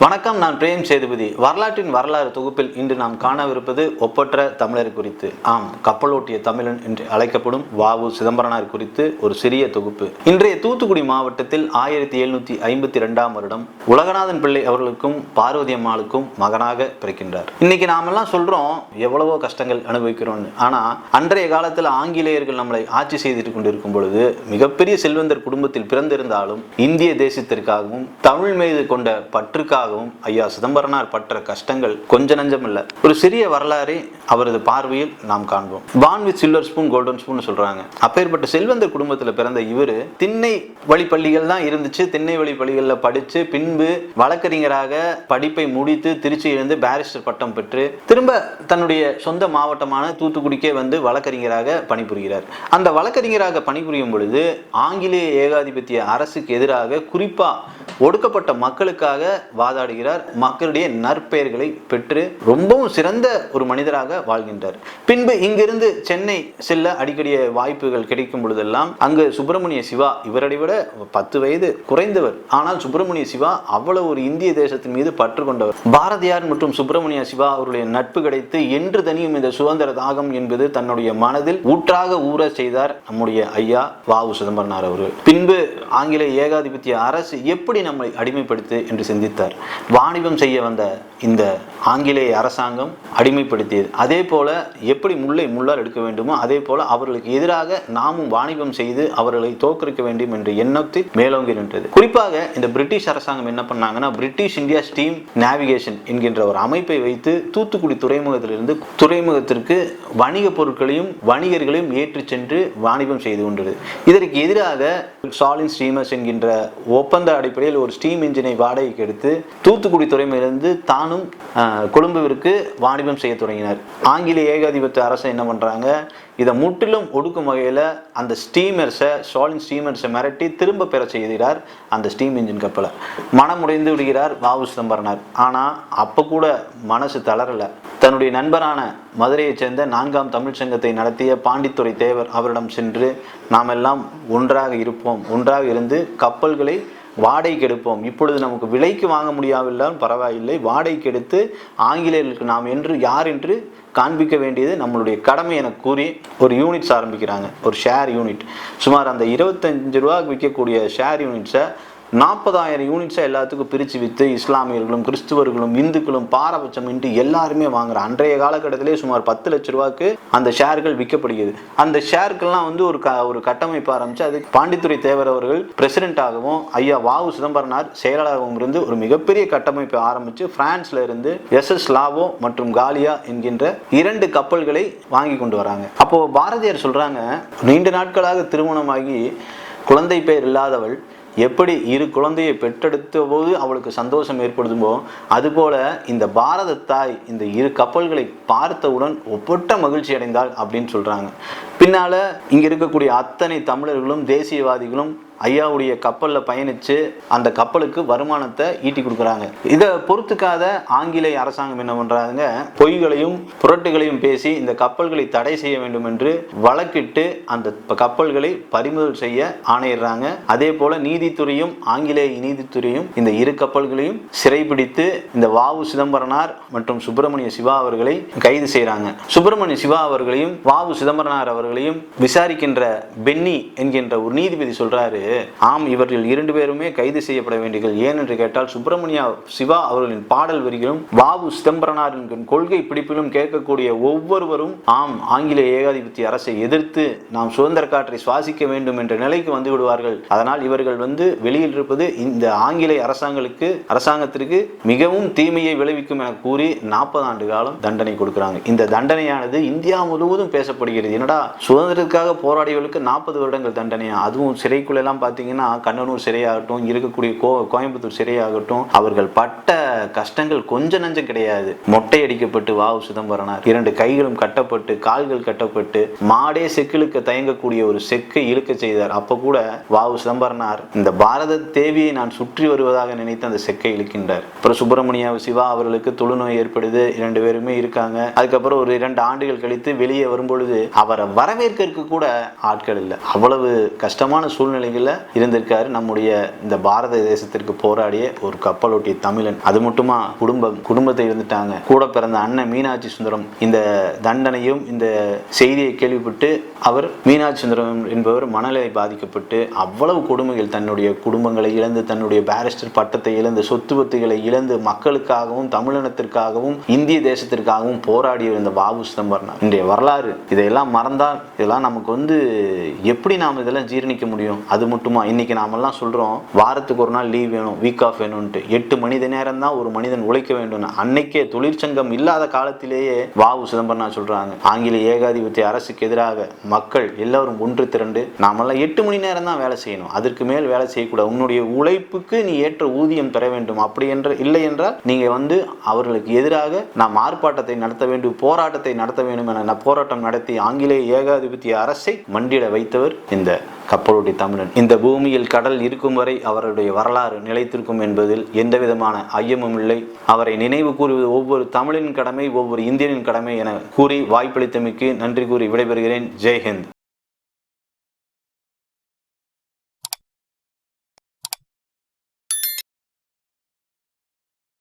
வணக்கம், நான் பிரேம் சேதுபதி. வரலாற்றின் வரலாறு தொகுப்பில் இன்று நாம் காணவிருப்பது ஒப்பற்ற தமிழர் குறித்து. கப்பலோட்டிய தமிழன் என்று அழைக்கப்படும் வ.உ. சிதம்பரனார் குறித்து ஒரு சிறிய தொகுப்பு. இன்றைய தூத்துக்குடி மாவட்டத்தில் 1752 வருடம் உலகநாதன் பிள்ளை அவர்களுக்கும் பார்வதி அம்மாளுக்கும் மகனாக பிறக்கின்றார். இன்னைக்கு நாமெல்லாம் சொல்றோம் எவ்வளவோ கஷ்டங்கள் அனுபவிக்கிறோம்னு. ஆனா அன்றைய காலத்தில் ஆங்கிலேயர்கள் நம்மளை ஆட்சி செய்துட்டு கொண்டிருக்கும் பொழுது மிகப்பெரிய செல்வந்தர் குடும்பத்தில் பிறந்திருந்தாலும் இந்திய தேசத்திற்காகவும் தமிழ் மீது கொண்ட பற்றுக்காக ஐயா சிதம்பரனார் பற்ற கஷ்டங்கள் கொஞ்ச நஞ்சம் இல்ல. ஒரு சிறிய வரலாறை அவரது பார்வையில் நாம் காண்போம். Born with silver spoon golden spoon சொல்றாங்க. அப்பேற்பட்ட செல்வந்தர் குடும்பத்தில் பிறந்த இவரு திண்ணை வழி பள்ளிகள் தான் இருந்துச்சு. திண்ணை வழி பள்ளிகளில் படிச்சு பின்பு வழக்கறிஞராக படிப்பை முடித்து திருச்சியிலிருந்து பாரிஸ்டர் பட்டம் பெற்று திரும்ப தன்னுடைய சொந்த மாவட்டமான தூத்துக்குடிக்கே வந்து வழக்கறிஞராக பணிபுரிகிறார். அந்த வழக்கறிஞராக பணிபுரியும் பொழுது ஆங்கிலேய ஏகாதிபத்திய அரசுக்கு எதிராக குறிப்பா ஒடுக்கப்பட்ட மக்களுக்காக வாதாடுகிறார். மக்களுடைய நற்பெயர்களை பெற்று ரொம்பவும் சிறந்த ஒரு மனிதராக வாழ்கின்றார். பின்பு இங்கிருந்து சென்னை செல்ல அடிக்கடி வாய்ப்புகள் கிடைக்கும் பொழுதெல்லாம் அங்கு சுப்பிரமணிய சிவா, இவரை விட 10 வயது குறைந்தவர், ஆனால் சுப்பிரமணிய சிவா அவ்வளவு ஒரு இந்திய தேசத்தின் மீது பற்று கொண்டவர். பாரதியார் மற்றும் சுப்பிரமணிய சிவா அவருடைய நட்பு கிடைத்து என்று தனியும் இந்த சுதந்திர தாகம் என்பது தன்னுடைய மனதில் ஊற்றாக ஊற செய்தார் நம்முடைய ஐயா வ.உ. சிதம்பரனார் அவர்கள். பின்பு ஆங்கிலேய ஏகாதிபத்திய அரசு எப்படி நம்மை அடிமைப்படுத்து என்று சிந்தித்தார். வாணிபம் செய்ய வந்த இந்த ஆங்கிலேய அரசாங்கம் அடிமைப்படுத்தியது. அதே போல எப்படி முல்லை முள்ளால் எடுக்க வேண்டுமோ அதே போல அவர்களுக்கு எதிராக நாமும் வாணிபம் செய்து அவர்களை தோற்கடிக்க வேண்டும் என்ற எண்ணத்தில் மேலோங்கி நின்றது. குறிப்பாக இந்த பிரிட்டிஷ் அரசாங்கம் என்ன பண்ணாங்கன்னா, பிரிட்டிஷ் இந்தியா ஸ்டீம் நேவிகேஷன் என்கின்ற ஒரு அமைப்பை வைத்து தூத்துக்குடி துறைமுகத்திலிருந்து துறைமுகத்திற்கு வணிக பொருட்களையும் வணிகர்களையும் ஏற்றி சென்று வாணிபம் செய்து கொண்டது. இதற்கு எதிராக சாலின் ஸ்டீமர்ஸ் என்கின்ற ஒப்பந்த அடிப்படையில் ஒரு ஸ்டீம் இன்ஜினை வாடகைக்கு எடுத்து தூத்துக்குடி துறைமுகத்திலிருந்து தானும் கொழும்புவிற்கு வாணிபம் செய்ய தொடங்கினார். ஆங்கிலேய ஏகாதிபத்திய அரசு என்ன பண்றாங்க, இதை முற்றிலும் ஒடுக்கும் வகையில் அந்த ஸ்டீமர்ஸை சாலின் ஸ்டீமர்ஸை மிரட்டி திரும்ப பெற செய்கிறார். அந்த ஸ்டீம் இன்ஜின் கப்பலை மனமுடைந்து விடுகிறார் வ.உ. சிதம்பரனார். ஆனால் அப்போ கூட மனசு தளரலை. தன்னுடைய நண்பரான மதுரையைச் சேர்ந்த 4ஆம் தமிழ் சங்கத்தை நடத்திய பாண்டித்துறை தேவர் அவரிடம் சென்று நாம் எல்லாம் ஒன்றாக இருப்போம், ஒன்றாக இருந்து கப்பல்களை வாடகைக்கு எடுப்போம், இப்பொழுது நமக்கு விலைக்கு வாங்க முடியாவில்லாலும் பரவாயில்லை, வாடகைக்கு எடுத்து ஆங்கிலேயர்களுக்கு நாம் யார் என்று காண்பிக்க வேண்டியது நம்மளுடைய கடமை என கூறி ஒரு யூனிட்ஸ் ஆரம்பிக்கிறாங்க. ஒரு ஷேர் யூனிட். சுமார் அந்த 25 ரூபாய்க்கு விற்கக்கூடிய ஷேர் யூனிட்ஸை 40,000 யூனிட்ஸை எல்லாத்துக்கும் பிரித்து விற்று இஸ்லாமியர்களும் கிறிஸ்துவர்களும் இந்துக்களும் பாரபட்சம் இன்றி எல்லாருமே வாங்குற அன்றைய காலகட்டத்திலே சுமார் 10 லட்ச ரூபாய்க்கு அந்த ஷேர்கள் விற்கப்படுகிறது. அந்த ஷேர்கள்லாம் வந்து ஒரு கட்டமைப்பு ஆரம்பித்து அது பாண்டித்துறை தேவர் அவர்கள் பிரசிடென்ட்டாகவும் ஐயா வ.உ. சிதம்பரனார் செயலாளராகவும் இருந்து ஒரு மிகப்பெரிய கட்டமைப்பை ஆரம்பித்து பிரான்ஸ்ல இருந்து எஸ்.எஸ். லாவோ மற்றும் காலியா என்கின்ற 2 கப்பல்களை வாங்கி கொண்டு வராங்க. அப்போ பாரதியார் சொல்றாங்க, நீண்ட நாட்களாக திருமணமாகி குழந்தை பெயர் இல்லாதவள் எப்படி 2 குழந்தையை பெற்றெடுத்த போது அவளுக்கு சந்தோஷம் ஏற்படுதுமோ அதுபோல இந்த பாரத தாய் இந்த 2 கப்பல்களை பார்த்தவுடன் ஒப்பற்ற மகிழ்ச்சி அடைந்தாள் அப்படின்னு சொல்றாங்க. பின்னால இங்க இருக்கக்கூடிய அத்தனை தமிழர்களும் தேசியவாதிகளும் ஐயாவுடைய கப்பலில் பயணித்து அந்த கப்பலுக்கு வருமானத்தை ஈட்டி கொடுக்குறாங்க. இதை பொறுத்துக்காத ஆங்கிலேய அரசாங்கம் என்ன பண்ணுறாங்க, பொய்களையும் புரட்டுகளையும் பேசி இந்த கப்பல்களை தடை செய்ய வேண்டும் என்று வழக்கிட்டு அந்த கப்பல்களை பறிமுதல் செய்ய ஆணையிடுறாங்க. அதே போல நீதித்துறையும் ஆங்கிலேய நீதித்துறையும் இந்த 2 கப்பல்களையும் சிறைபிடித்து இந்த வ.உ. சிதம்பரனார் மற்றும் சுப்பிரமணிய சிவா அவர்களை கைது செய்கிறாங்க. சுப்பிரமணிய சிவா அவர்களையும் வ.உ. சிதம்பரனார் அவர்களையும் விசாரிக்கின்ற பென்னி என்கின்ற ஒரு நீதிபதி சொல்றாரு, ஆம், இவர்கள் 2 பேருமே கைது செய்யப்பட வேண்டியது. ஏனென்று கேட்டால் சுப்பிரமணிய சிவா அவர்களின் பாடல் வரிகளும் வ.உ. சிதம்பரனாரின் கொள்கை பிடிப்பிலும் கேட்கக்கூடிய ஒவ்வொருவரும் ஆம், ஆங்கிலேய ஏகாதிபத்திய அரசை எதிர்த்து நாம் சுதந்திர காற்றை சுவாசிக்க வேண்டும் என்ற நிலைக்கு வந்து விடுவார்கள். அதனால் இவர்கள் வெளியில் இருப்பது இந்த ஆங்கிலேய அரசாங்கத்திற்கு மிகவும் தீமையை விளைவிக்கும் என கூறி 40 ஆண்டு காலம் தண்டனை கொடுக்கிறாங்க. இந்த தண்டனையானது இந்தியா முழுவதும் பேசப்படுகிறது. என்னடா, சுதந்திரத்துக்காக போராடியவர்களுக்கு 40 வருடங்கள் தண்டனையா? அதுவும் சிறைக்குள்ள பார்த்தீங்கன்னா கண்ணனூர் சிறையாகட்டும், இருக்கக்கூடிய கோயம்புத்தூர் சிறையாகட்டும், அவர்கள் பட்ட கஷ்டங்கள் கொஞ்சம் நஞ்சம் கிடையாது. மொட்டை அடிக்கப்பட்டு வாவு சிதம்பரனார் 2 கைகளும் கட்டப்பட்டு கால்கள் கட்டப்பட்டு மாடே செக்கிழுக்க தயங்கக்கூடிய ஒரு செக்கை இழுக்க செய்தார். அப்ப கூட வாவு சிதம்பரனார் இந்த பாரத தேவியை நான் சுற்றி வருவதாக நினைத்து அந்த செக்கை இழுக்கின்றார். அப்புறம் சுப்பிரமணிய சிவா அவர்களுக்கு தொழுநோய் ஏற்படுது. 2 பேருமே இருக்காங்க. அதுக்கப்புறம் ஒரு 2 ஆண்டுகள் கழித்து வெளியே வரும்பொழுது அவரை வரவேற்க கூட ஆட்கள் இல்லை. அவ்வளவு கஷ்டமான சூழ்நிலைகள்ல இருந்திருக்காரு நம்முடைய இந்த பாரத தேசத்திற்கு போராடிய ஒரு கப்பலோட்டிய தமிழன். அது மட்டுமா குடும்பத்தை இருந்துட்டாங்க. கூட பிறந்த அண்ணன் மீனாட்சி சுந்தரம் இந்த தண்டனையும் இந்த செய்தியை கேள்விப்பட்டு அவர் மீனாட்சி சுந்தரம் என்பவர் மனநிலை பாதிக்கப்பட்டு அவ்வளவு கொடுமைகள், தன்னுடைய குடும்பங்களை இழந்து, தன்னுடைய பாரிஸ்டர் பட்டத்தை இழந்து, சொத்து பத்துகளை இழந்து, மக்களுக்காகவும் தமிழினத்திற்காகவும் இந்திய தேசத்திற்காகவும் போராடிய இந்த வாவு சிதம்பரனார் இன்றைய வரலாறு. இதையெல்லாம் மறந்தால் இதெல்லாம் நமக்கு எப்படி நாம் இதெல்லாம் ஜீரணிக்க முடியும்? அது மட்டுமா, இன்னைக்கு நாமெல்லாம் சொல்றோம் வாரத்துக்கு ஒரு நாள் லீவ் வேணும், வீக் ஆஃப் வேணும்ட்டு. 8 மணி நேரம் தான் ஒரு மனிதன் உழைக்க வேண்டும். அன்னைக்கே தொழிற்சங்கம் இல்லாத காலத்திலேயே வாவு சிதம்பரனார் சொல்றாங்க, ஆங்கில ஏகாதிபத்திய அரசுக்கு எதிராக மக்கள் எல்லாரும் ஒன்று திரண்டு நாமெல்லாம் 8 மணி நேரம் தான் வேலை செய்யணும், அதற்கு மேல் வேலை செய்யக்கூடாது, உன்னுடைய உழைப்புக்கு நீ ஏற்ற ஊதியம் பெற வேண்டும், அப்படி என்று இல்லை என்றால் நீங்க அவர்களுக்கு எதிராக நாம் ஆர்ப்பாட்டத்தை நடத்த வேண்டும், போராட்டத்தை நடத்த வேண்டும் என போராட்டம் நடத்தி ஆங்கில ஏகாதிபத்திய அரசை மண்டியிட வைத்தவர் இந்த கப்பலோட்டி தமிழன். இந்த பூமியில் கடல் இருக்கும் வரை அவருடைய வரலாறு நிலைத்திருக்கும் என்பதில் எந்த விதமான ஐயமும் இல்லை. அவரை நினைவு கூறுவது ஒவ்வொரு தமிழின் கடமை, ஒவ்வொரு இந்தியனின் கடமை என கூறி வாய்ப்பளித்தமைக்கு நன்றி கூறி விடைபெறுகிறேன். ஜெய்ஹிந்த்.